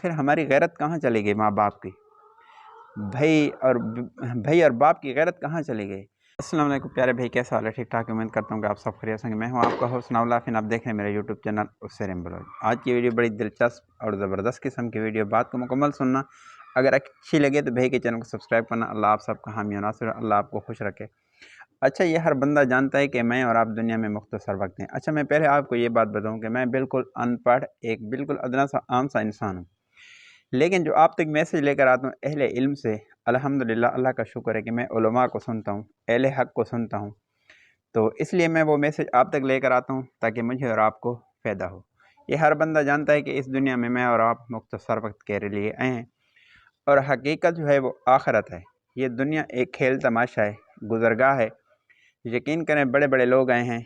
آخر ہماری غیرت کہاں چلی گئی؟ ماں باپ کی، بھائی اور باپ کی غیرت کہاں چلی گئی؟ السلام علیکم پیارے بھائی، کیسا حال ہے؟ ٹھیک ٹھاک، امید کرتا ہوں کہ آپ سب خیریت سے ہوں گے۔ میں ہوں آپ کا ہوسٹ ثناء اللہ فین، آپ دیکھ رہے ہیں میرا یوٹیوب چینل اسرم بلاگ۔ آج کی ویڈیو بڑی دلچسپ اور زبردست قسم کی ویڈیو، بات کو مکمل سننا، اگر اچھی لگے تو بھائی کے چینل کو سبسکرائب کرنا۔ اللہ آپ سب کا حامی و ناصر، اللہ آپ کو خوش رکھے۔ اچھا، یہ ہر بندہ جانتا ہے کہ میں اور آپ دنیا میں مختصر وقت ہیں۔ اچھا، میں پہلے آپ کو یہ بات بتاؤں کہ میں بالکل ان پڑھ، ایک بالکل ادنا سا عام سا انسان ہوں، لیکن جو آپ تک میسج لے کر آتا ہوں اہل علم سے، الحمدللہ اللہ کا شکر ہے کہ میں علماء کو سنتا ہوں، اہل حق کو سنتا ہوں، تو اس لیے میں وہ میسج آپ تک لے کر آتا ہوں تاکہ مجھے اور آپ کو فائدہ ہو۔ یہ ہر بندہ جانتا ہے کہ اس دنیا میں اور آپ مختصر وقت کے لیے آئے ہیں، اور حقیقت جو ہے وہ آخرت ہے۔ یہ دنیا ایک کھیل تماشا ہے، گزرگاہ ہے۔ یقین کریں بڑے بڑے لوگ آئے ہیں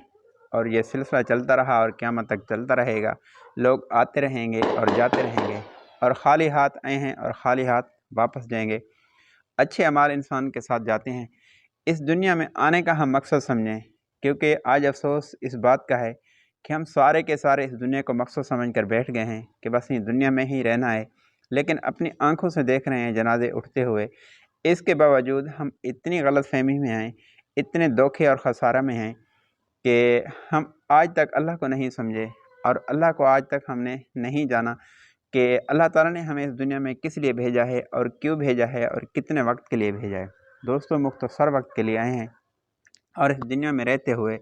اور یہ سلسلہ چلتا رہا اور قیامت تک چلتا رہے گا۔ لوگ آتے رہیں گے اور جاتے رہیں گے، اور خالی ہاتھ آئے ہیں اور خالی ہاتھ واپس جائیں گے۔ اچھے اعمال انسان کے ساتھ جاتے ہیں۔ اس دنیا میں آنے کا ہم مقصد سمجھیں، کیونکہ آج افسوس اس بات کا ہے کہ ہم سارے کے سارے اس دنیا کو مقصد سمجھ کر بیٹھ گئے ہیں کہ بس یہ دنیا میں ہی رہنا ہے، لیکن اپنی آنکھوں سے دیکھ رہے ہیں جنازے اٹھتے ہوئے۔ اس کے باوجود ہم اتنی غلط فہمی میں ہیں، اتنے دھوکے اور خسارہ میں ہیں کہ ہم آج تک اللہ کو نہیں سمجھے، اور اللہ کو آج تک ہم نے نہیں جانا کہ اللہ تعالیٰ نے ہمیں اس دنیا میں کس لیے بھیجا ہے اور کیوں بھیجا ہے اور کتنے وقت کے لیے بھیجا ہے۔ دوستوں، مختصر وقت کے لیے آئے ہیں، اور اس دنیا میں رہتے ہوئے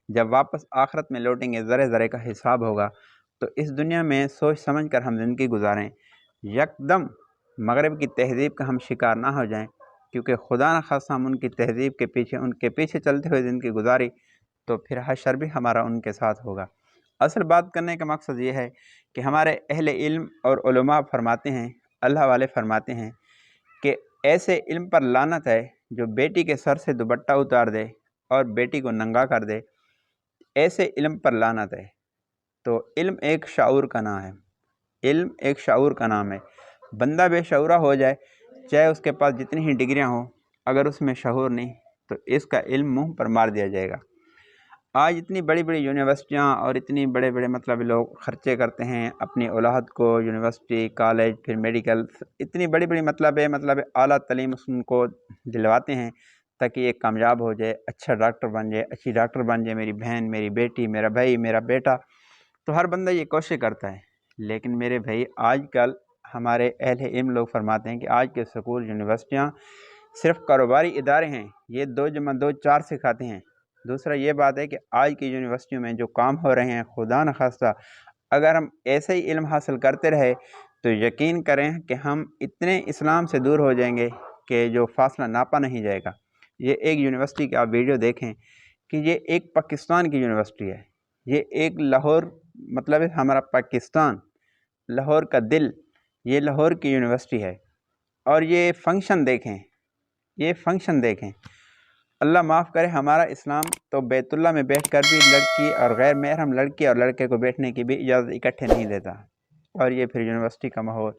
جب واپس آخرت میں لوٹیں گے، ذرے ذرے کا حساب ہوگا، تو اس دنیا میں سوچ سمجھ کر ہم زندگی گزاریں، یکدم مغرب کی تہذیب کا ہم شکار نہ ہو جائیں، کیونکہ خدا نخواستہ ہم ان کی تہذیب کے پیچھے، ان کے پیچھے چلتے ہوئے زندگی گزاری تو پھر حشر بھی ہمارا ان کے ساتھ ہوگا۔ اصل بات کرنے کا مقصد یہ ہے کہ ہمارے اہل علم اور علماء فرماتے ہیں، اللہ والے فرماتے ہیں کہ ایسے علم پر لعنت ہے جو بیٹی کے سر سے دوپٹہ اتار دے اور بیٹی کو ننگا کر دے، ایسے علم پر لعنت ہے۔ تو علم ایک شعور کا نام ہے، علم ایک شعور کا نام ہے۔ بندہ بے شعورہ ہو جائے، چاہے اس کے پاس جتنی ہی ڈگریاں ہوں، اگر اس میں شعور نہیں تو اس کا علم منہ پر مار دیا جائے گا۔ آج اتنی بڑی بڑی یونیورسٹیاں اور اتنی بڑے بڑے لوگ خرچے کرتے ہیں اپنی اولاد کو، یونیورسٹی، کالج، پھر میڈیکل، اتنی بڑی بڑی اعلیٰ تعلیم ان کو دلواتے ہیں تاکہ یہ کامیاب ہو جائے، اچھا ڈاکٹر بن جائے، اچھی ڈاکٹر بن جائے، میری بہن، میری بیٹی، میرا بھائی، میرا بیٹا۔ تو ہر بندہ یہ کوشش کرتا ہے، لیکن میرے بھائی آج کل ہمارے اہل علم لوگ فرماتے ہیں کہ آج کے سکول، یونیورسٹیاں صرف کاروباری ادارے ہیں، یہ 2 + 2 4 سکھاتے ہیں۔ دوسرا یہ بات ہے کہ آج کی یونیورسٹیوں میں جو کام ہو رہے ہیں، خدا نخواستہ اگر ہم ایسے ہی علم حاصل کرتے رہے تو یقین کریں کہ ہم اتنے اسلام سے دور ہو جائیں گے کہ جو فاصلہ ناپا نہیں جائے گا۔ یہ ایک یونیورسٹی کی آپ ویڈیو دیکھیں کہ یہ ایک پاکستان کی یونیورسٹی ہے، یہ ایک لاہور، ہمارا پاکستان، لاہور کا دل، یہ لاہور کی یونیورسٹی ہے، اور یہ فنکشن دیکھیں، یہ فنکشن دیکھیں۔ اللہ معاف کرے، ہمارا اسلام تو بیت اللہ میں بیٹھ کر بھی لڑکی اور غیر محرم لڑکی اور لڑکے کو بیٹھنے کی بھی اجازت اکٹھے نہیں دیتا، اور یہ پھر یونیورسٹی کا ماحول،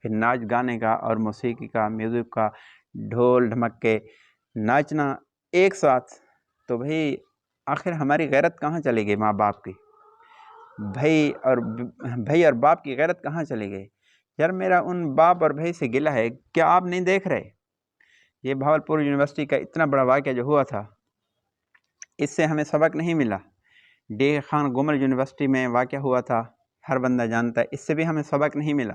پھر ناچ گانے کا اور موسیقی کا، میوزک کا، ڈھول ڈھمکے ناچنا ایک ساتھ۔ تو بھئی آخر ہماری غیرت کہاں چلی گئی؟ ماں باپ کی، بھائی اور باپ کی غیرت کہاں چلی گئی؟ یار میرا ان باپ اور بھائی سے گلہ ہے، کیا آپ نہیں دیکھ رہے؟ یہ بھاولپور یونیورسٹی کا اتنا بڑا واقعہ جو ہوا تھا، اس سے ہمیں سبق نہیں ملا۔ ڈی خان گمل یونیورسٹی میں واقعہ ہوا تھا، ہر بندہ جانتا ہے، اس سے بھی ہمیں سبق نہیں ملا۔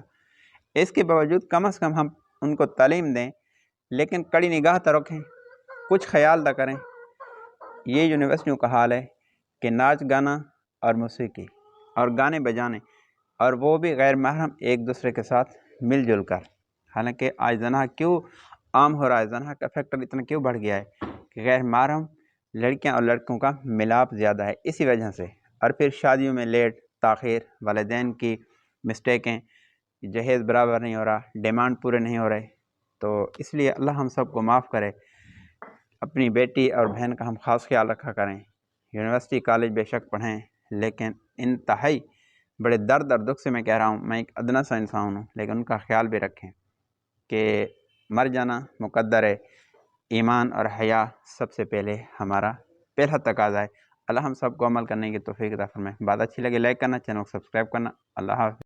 اس کے باوجود کم از کم ہم ان کو تعلیم دیں، لیکن کڑی نگاہ تو رکھیں، کچھ خیال نہ کریں۔ یہ یونیورسٹیوں کا حال ہے کہ ناچ گانا اور موسیقی اور گانے بجانے، اور وہ بھی غیر محرم ایک دوسرے کے ساتھ مل جل کر۔ حالانکہ آج زنا کیوں عام ہو رہا ہے، زنا کا فیکٹر اتنا کیوں بڑھ گیا ہے کہ غیر محرم لڑکیاں اور لڑکوں کا ملاپ زیادہ ہے، اسی وجہ سے۔ اور پھر شادیوں میں لیٹ تاخیر، والدین کی مسٹیکیں، جہیز برابر نہیں ہو رہا، ڈیمانڈ پورے نہیں ہو رہے، تو اس لیے اللہ ہم سب کو معاف کرے۔ اپنی بیٹی اور بہن کا ہم خاص خیال رکھا کریں۔ یونیورسٹی، کالج بے شک پڑھیں، لیکن انتہائی بڑے درد اور دکھ سے میں کہہ رہا ہوں، میں ایک ادنا سا انسان ہوں، لیکن ان کا خیال بھی رکھیں کہ مر جانا مقدر ہے۔ ایمان اور حیا سب سے پہلے ہمارا پہلا تقاضا ہے۔ اللہ ہم سب کو عمل کرنے کی توفیق عطا فرمائے۔ بات اچھی لگے لائک کرنا، چینل کو سبسکرائب کرنا۔ اللہ حافظ۔